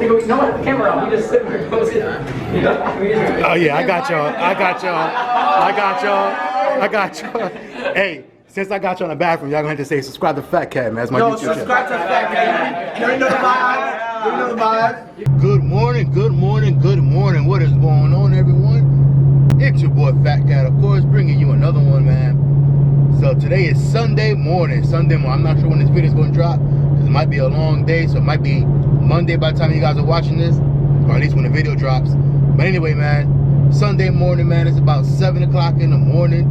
No one have the camera on. We just sit there posting. Oh yeah, I got y'all. Hey, since I got you on the bathroom, y'all gonna have to say subscribe to Fatkat, man. That's my YouTube channel. Subscribe to Fatkat. You know the vibes. You know the vibes. Good morning. What is going on, everyone? It's your boy Fatkat, of course, bringing you another one, man. So today is Sunday morning. I'm not sure when this video is going to drop because it might be a long day, so it might be Monday by the time you guys are watching this, or at least when the video drops. But anyway, man, Sunday morning, man. It's about 7 o'clock in the morning.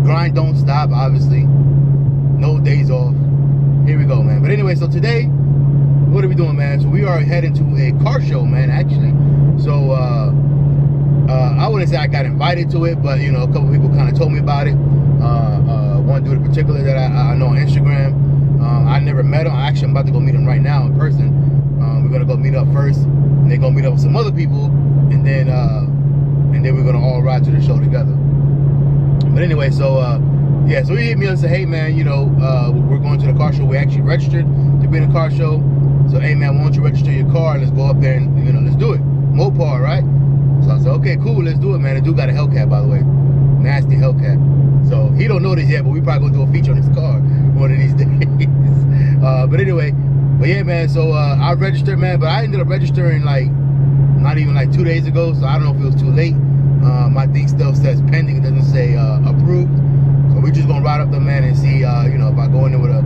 Grind don't stop, obviously. No days off. Here we go, man. But anyway, so today, what are we doing, man? So we are heading to a car show, man, actually. So I wouldn't say I got invited to it, but you know, a couple people kind of told me about it. One dude in particular that I know on Instagram. I never met him. Actually, I'm about to go meet him right now in person. We're gonna go meet up first, and then go meet up with some other people, and then we're gonna all ride to the show together. But anyway, so yeah, so he hit me up and said, hey man, you know, we're going to the car show. We actually registered to be in a car show. So hey man, why don't you register your car and let's go up there and, you know, let's do it. Mopar, right? So I said, okay, cool, let's do it, man. The dude got a Hellcat, by the way. Nasty Hellcat. So he don't know this yet, but we probably gonna do a feature on his car one of these days. But anyway, but yeah, man, so I registered, man, but I ended up registering like not even like 2 days ago, so I don't know if it was too late. My thing still says pending, it doesn't say approved. So we're just gonna ride up there, man, and see, you know, if I go in there with a,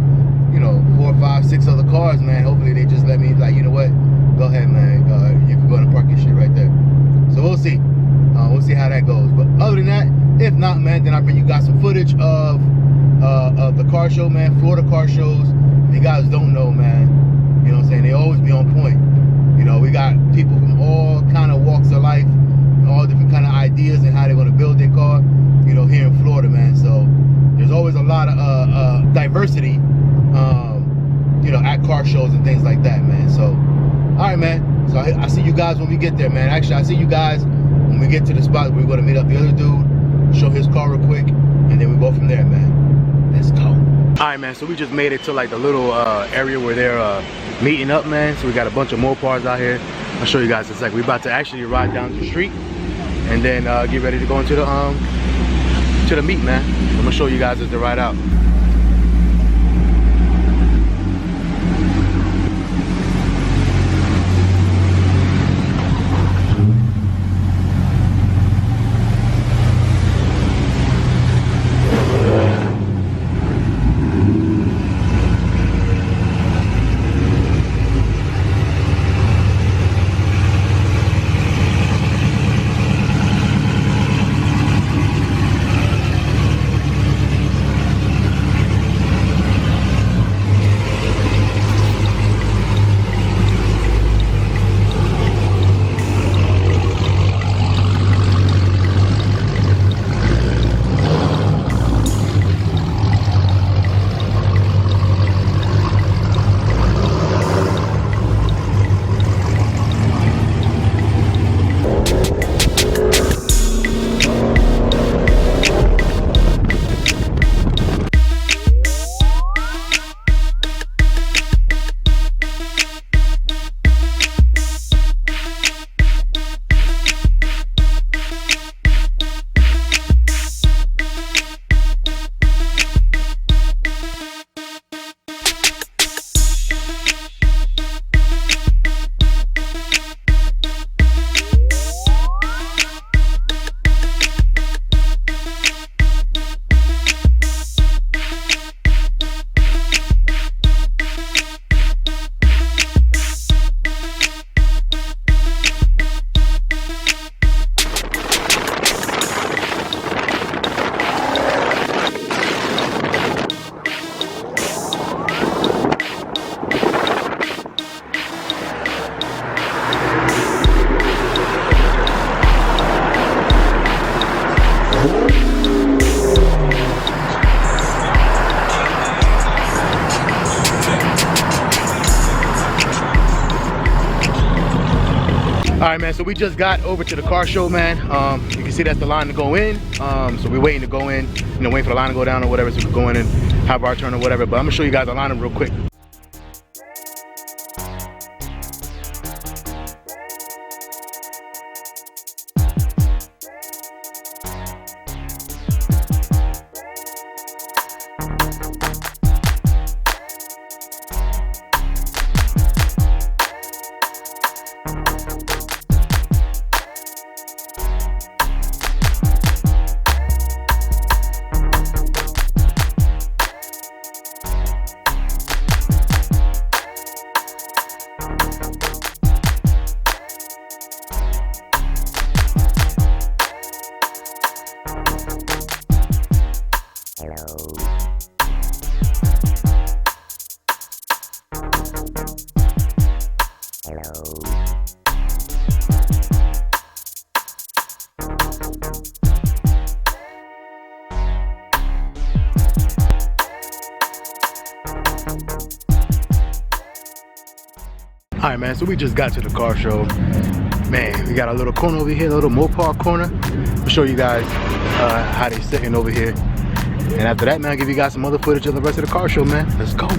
you know, 4, 5, 6 other cars, man, hopefully they just let me, like, you know what, go ahead, man, you can go and park your shit right there. So we'll see. We'll see how that goes. But other than that, if not, man, then I'll bring you guys some footage of the car show, man. Florida car shows. If you guys don't know, man, you know what I'm saying, they always be on point. You know, we got people from all kind of walks of life, all different kind of ideas and how they're going to build their car, you know, here in Florida, man. So there's always a lot of diversity, you know, at car shows and things like that, man. So all right, man, so I see you guys when we get there, man. Actually, I see you guys when we get to the spot. We're going to meet up the other dude, show his car real quick, and then we go from there, man. Let's go. All right, man, so we just made it to like the little area where they're meeting up, man. So we got a bunch of Mopars out here. I'll show you guys in a sec. We're about to actually ride down the street and then get ready to go into the meet, man. I'm gonna show you guys as they ride out. All right, man, so we just got over to the car show, man. You can see that's the line to go in. So we're waiting to go in, you know, waiting for the line to go down or whatever, so we can go in and have our turn or whatever. But I'm gonna show you guys the lineup real quick. Alright, man, so we just got to the car show. Man, we got a little corner over here, a little Mopar corner. I'll show you guys how they sitting over here. And after that, man, I'll give you guys some other footage of the rest of the car show, man. Let's go.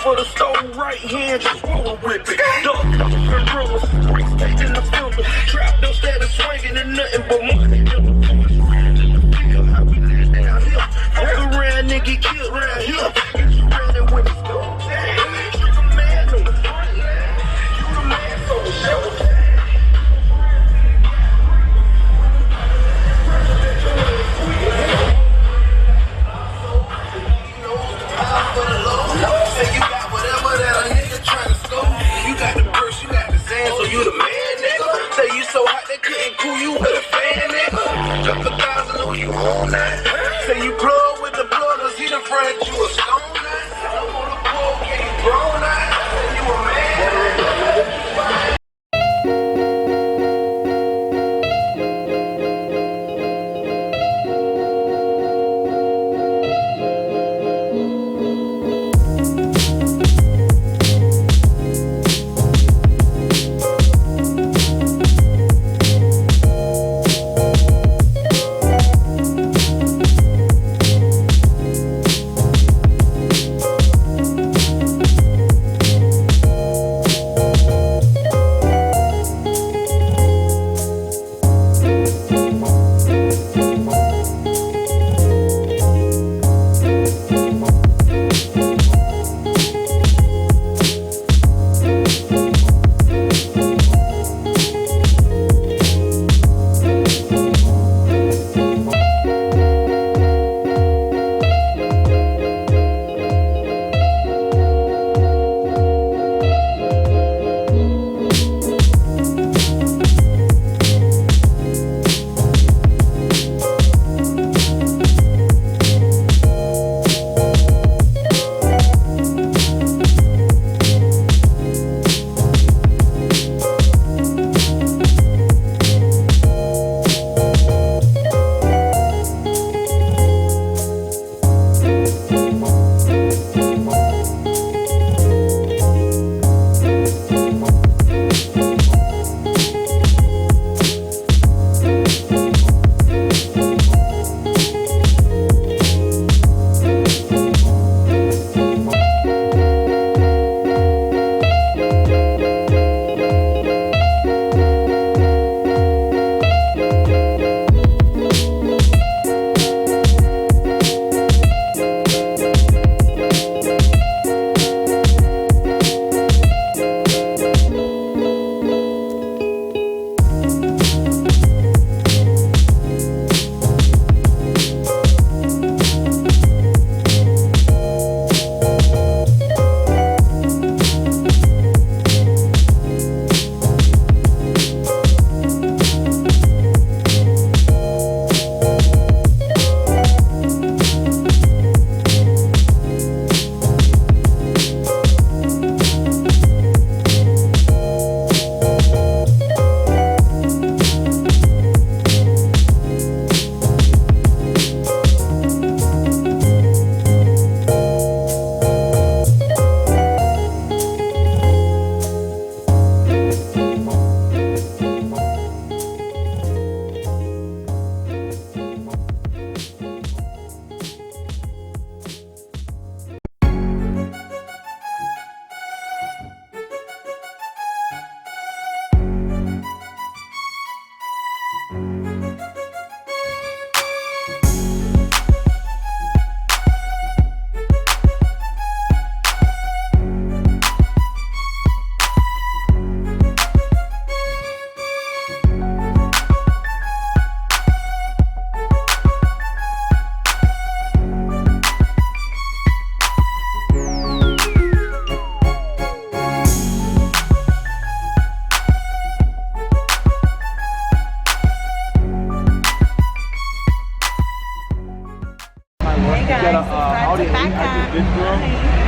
over the stove, right hand, just roll with it. Duck, and runners, in the filter, trapped instead of swinging and nothing but money. How we live down here? Fuck around, nigga, killed around here. You running with the stove. You the man on the front line. You the man for the show. For the low. all night. Say you plug with the plug, cause he done friend you a stone night. I'm on the pole, yeah, you grown night. You a man.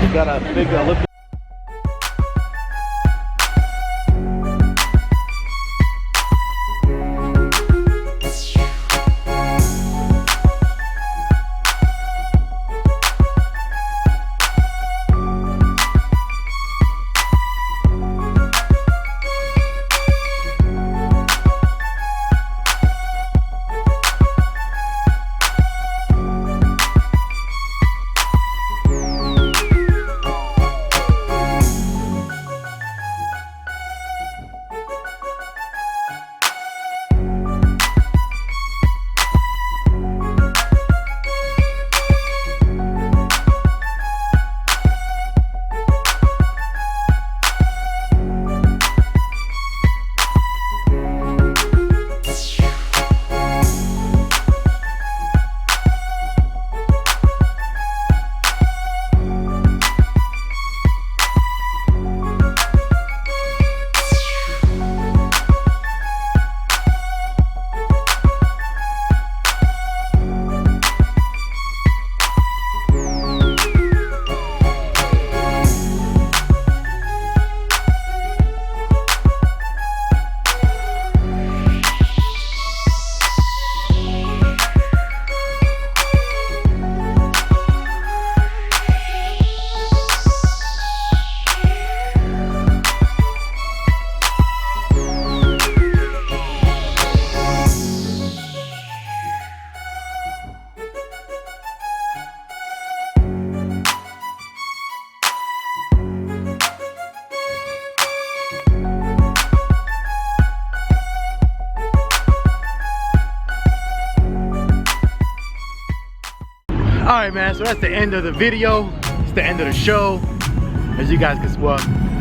You got a big lip. right, man, so that's the end of the video. It's the end of the show. As you guys can, well,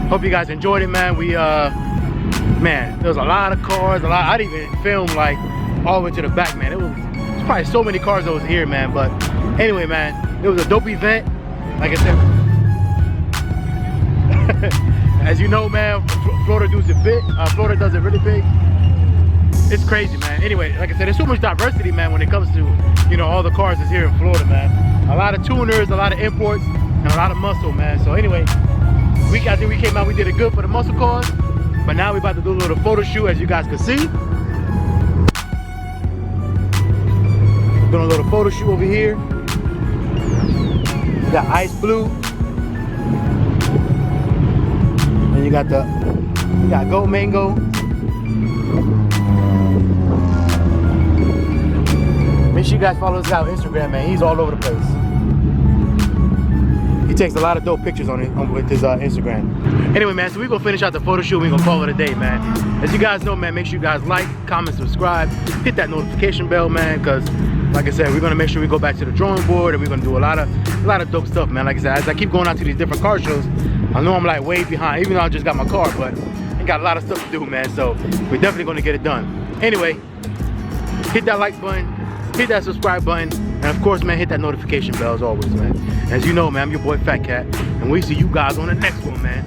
hope you guys enjoyed it, man. We, man, there was a lot of cars, I didn't even film like all the way to the back, man. There's probably so many cars that was here, man. But anyway, man, it was a dope event. Like I said, as you know, man, Florida does it really big. It's crazy, man. Anyway, like I said, there's so much diversity, man, when it comes to, you know, all the cars that's here in Florida, man. A lot of tuners, a lot of imports, and a lot of muscle, man. So anyway, I think we came out, we did it good for the muscle cars. But now we're about to do a little photo shoot, as you guys can see. Doing a little photo shoot over here. We got ice blue. And you got gold mango. Make sure you guys follow this guy on Instagram, man. He's all over the place. He takes a lot of dope pictures with his Instagram. Anyway, man, so we're gonna finish out the photo shoot. We're gonna call it a day, man. As you guys know, man, make sure you guys like, comment, subscribe, hit that notification bell, man, because like I said, we're gonna make sure we go back to the drawing board and we're gonna do a lot of dope stuff, man. Like I said, as I keep going out to these different car shows, I know I'm like way behind, even though I just got my car, but I got a lot of stuff to do, man. So we're definitely gonna get it done. Anyway, hit that like button, hit that subscribe button, and of course, man, hit that notification bell as always, man. As you know, man, I'm your boy Fatkat, and we see you guys on the next one, man.